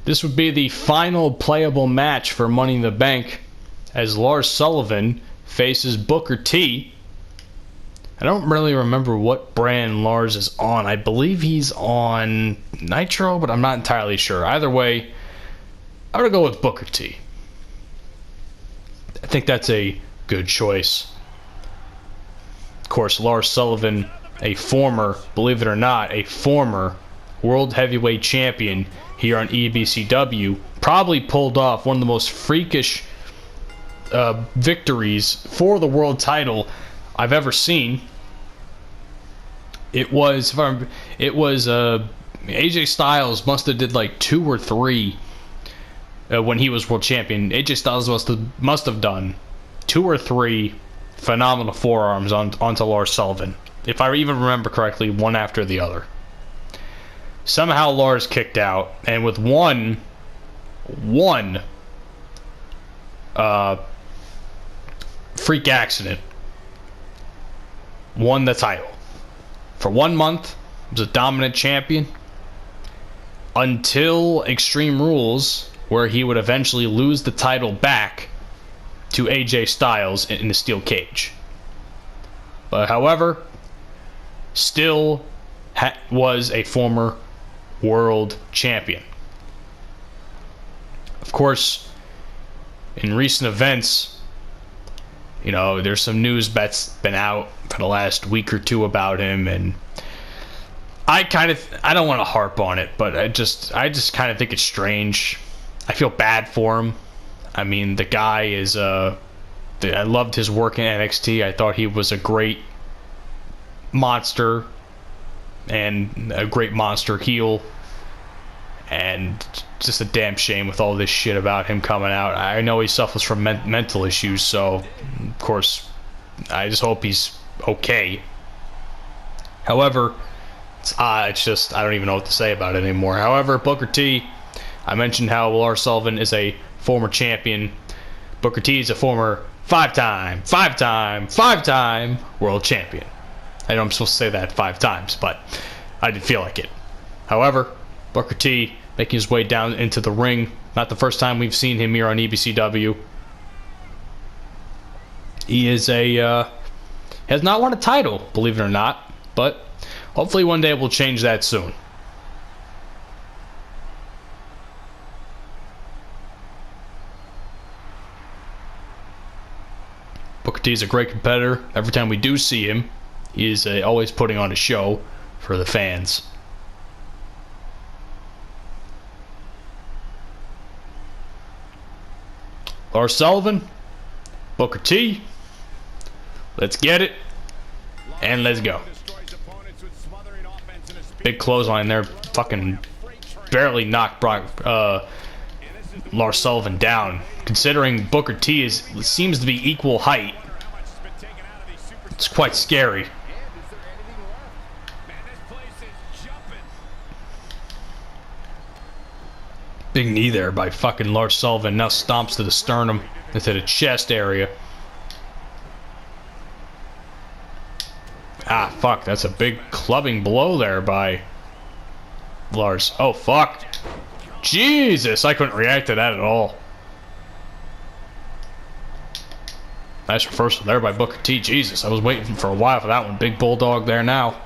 This would be the final playable match for Money in the Bank as Lars Sullivan faces Booker T. I don't really remember what brand Lars is on. I believe he's on Nitro, but I'm not entirely sure. Either way, I'm going to go with Booker T. I think that's a good choice. Of course, Lars Sullivan, a former, believe it or not, a former World Heavyweight Champion here on EBCW, probably pulled off one of the most freakish victories for the world title I've ever seen. It was AJ Styles must have did like 2 or 3 when he was world champion. AJ Styles must have done 2 or 3 phenomenal forearms onto Lars Sullivan, if I even remember correctly, one after the other. Somehow Lars kicked out, and with one freak accident, won the title. For 1 month, he was a dominant champion until Extreme Rules, where he would eventually lose the title back to AJ Styles in the steel cage. But however, still was a former world champion. Of course, in recent events, you know, there's some news that's been out for the last week or two about him, and I don't want to harp on it, but I just kind of think it's strange. I feel bad for him. I mean, the guy is I loved his work in NXT. I thought he was a great monster and a great monster heel, and just a damn shame with all this shit about him coming out. I know he suffers from mental issues, so of course I just hope he's okay. However, it's just I don't even know what to say about it anymore. However, Booker T, I mentioned how Lars Sullivan is a former champion. Booker T is a former five-time world champion. I know I'm supposed to say that 5 times, but I didn't feel like it. However, Booker T making his way down into the ring. Not the first time we've seen him here on EBCW. He is has not won a title, believe it or not, but hopefully one day we'll change that soon. Booker T is a great competitor. Every time we do see him, he is always putting on a show for the fans. Lars Sullivan, Booker T, let's get it, and let's go. Big clothesline there, fucking barely knocked Lars Sullivan down. Considering Booker T seems to be equal height, it's quite scary. Big knee there by fucking Lars Sullivan. Now stomps to the sternum, into the chest area. Ah, fuck. That's a big clubbing blow there by Lars. Oh, fuck. Jesus, I couldn't react to that at all. Nice reversal there by Booker T. Jesus, I was waiting for a while for that one. Big bulldog there now.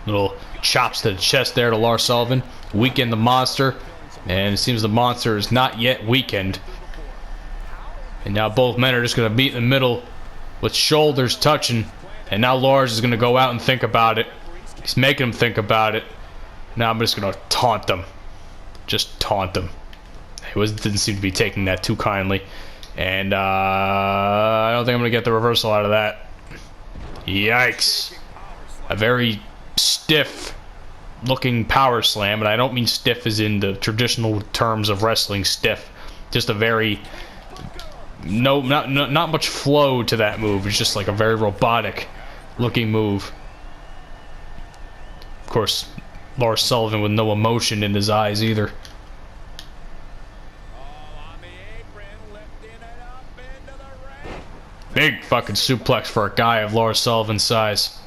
Little chops to the chest there to Lars Sullivan. Weaken the monster. And it seems the monster is not yet weakened. And now both men are just going to meet in the middle with shoulders touching. And now Lars is going to go out and think about it. He's making him think about it. Now I'm just going to taunt them. Just taunt them. He didn't seem to be taking that too kindly. And I don't think I'm going to get the reversal out of that. Yikes. A very stiff looking power slam, and I don't mean stiff as in the traditional terms of wrestling stiff. Just a very not much flow to that move. It's just like a very robotic looking move. Of course, Lars Sullivan with no emotion in his eyes either. Big fucking suplex for a guy of Lars Sullivan's size.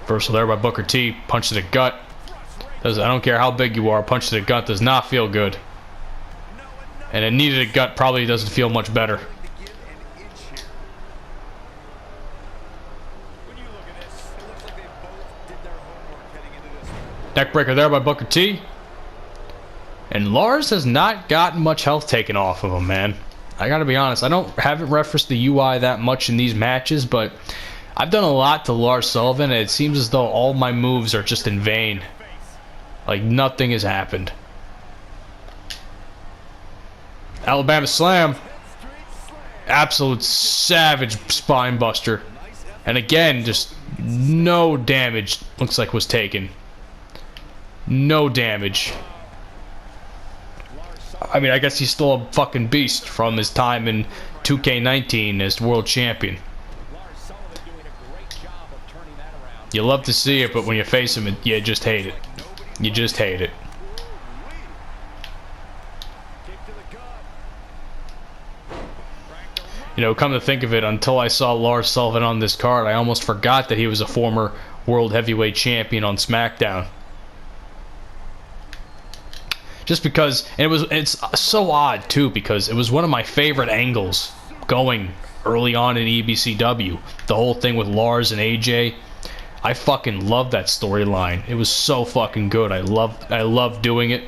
Reversal there by Booker T. Punch to the gut. I don't care how big you are, punch to the gut does not feel good. And a knee to the gut probably doesn't feel much better. Neckbreaker there by Booker T. And Lars has not gotten much health taken off of him, man. I gotta be honest, haven't referenced the UI that much in these matches, but I've done a lot to Lars Sullivan, and it seems as though all my moves are just in vain. Like, nothing has happened. Alabama Slam. Absolute savage spine buster. And again, just no damage looks like was taken. No damage. I mean, I guess he's still a fucking beast from his time in 2K20 as world champion. You love to see it, but when you face him, you just hate it. You just hate it. You know, come to think of it, until I saw Lars Sullivan on this card, I almost forgot that he was a former World Heavyweight Champion on SmackDown. Just because, and it's so odd too, because it was one of my favorite angles going early on in EBCW. The whole thing with Lars and AJ. I fucking loved that storyline. It was so fucking good. I loved doing it.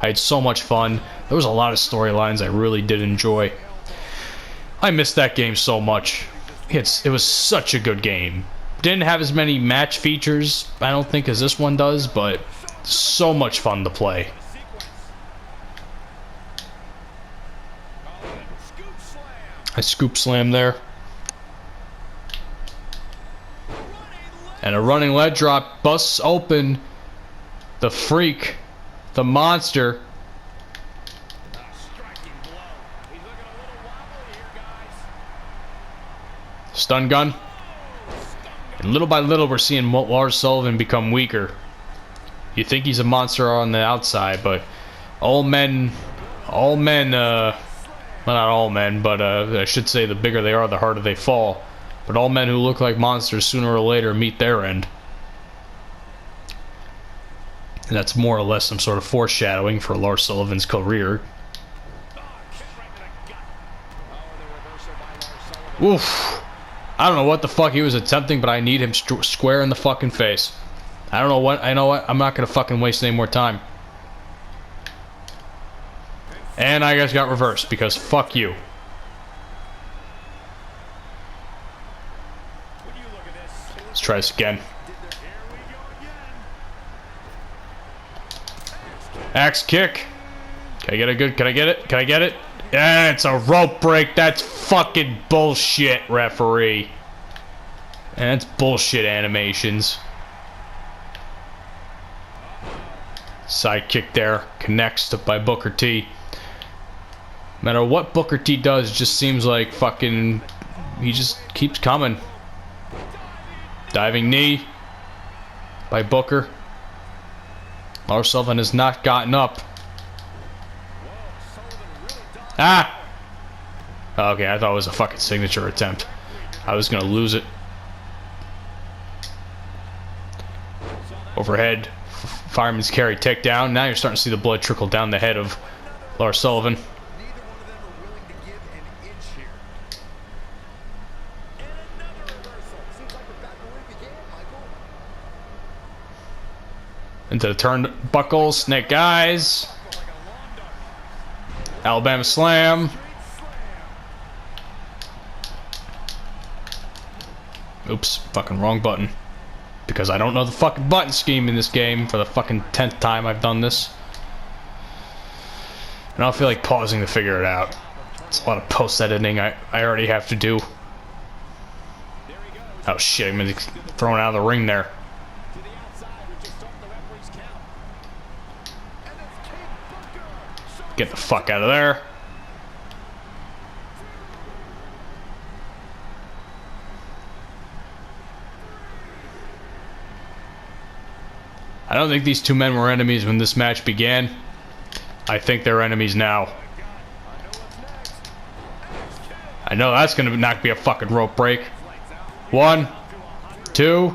I had so much fun. There was a lot of storylines I really did enjoy. I missed that game so much. It was such a good game. Didn't have as many match features, I don't think, as this one does, but so much fun to play. I scoop slam there. And a running leg drop busts open the Freak, the Monster. Stun gun. And little by little, we're seeing Lars Sullivan become weaker. You think he's a monster on the outside, but all men, well, not all men, but I should say the bigger they are, the harder they fall. But all men who look like monsters sooner or later meet their end. And that's more or less some sort of foreshadowing for Lars Sullivan's career. Oof. I don't know what the fuck he was attempting, but I need him square in the fucking face. I don't know what. I know what. I'm not gonna fucking waste any more time. And I just got reversed because fuck you. Let's try this again. Axe kick. Can I get a good? Can I get it? Can I get it? Yeah, it's a rope break. That's fucking bullshit, referee. And it's bullshit animations. Side kick there. Connects by Booker T. No matter what Booker T does, it just seems like fucking... he just keeps coming. Diving knee by Booker. Lars Sullivan has not gotten up. Ah! Okay, I thought it was a fucking signature attempt. I was gonna lose it. Overhead. Fireman's carry takedown. Now you're starting to see the blood trickle down the head of Lars Sullivan. Into the turnbuckle, snake eyes. Alabama slam. Oops, fucking wrong button. Because I don't know the fucking button scheme in this game for the fucking 10th time I've done this. And I don't feel like pausing to figure it out. It's a lot of post-editing I already have to do. Oh shit, I'm gonna get thrown out of the ring there. Get the fuck out of there. I don't think these two men were enemies when this match began. I think they're enemies now. I know that's gonna not be a fucking rope break. 1, 2.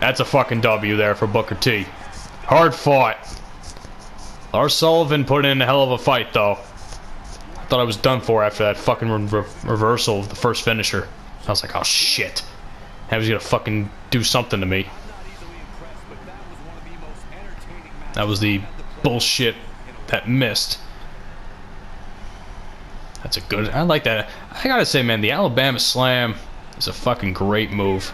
That's a fucking W there for Booker T. Hard fought. Lars Sullivan put in a hell of a fight, though. I thought I was done for after that fucking reversal of the first finisher. I was like, oh shit. He was gonna fucking do something to me. That was the bullshit that missed. That's a good... I like that. I gotta say, man, the Alabama Slam is a fucking great move.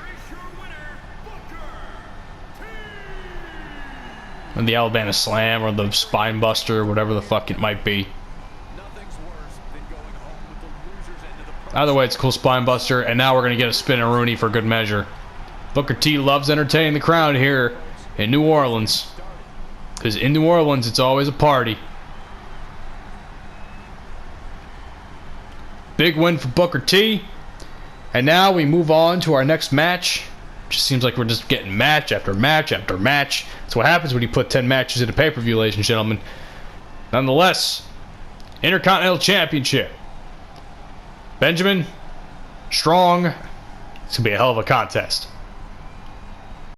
And the Alabama Slam or the Spine Buster, whatever the fuck it might be. Either way, it's a cool Spine Buster, and now we're gonna get a spin-a-rooney for good measure. Booker T loves entertaining the crowd here in New Orleans. Because in New Orleans, it's always a party. Big win for Booker T. And now we move on to our next match. Just seems like we're just getting match after match after match. That's what happens when you put 10 matches in a pay-per-view, ladies and gentlemen. Nonetheless, Intercontinental Championship. Benjamin, Strong. It's going to be a hell of a contest.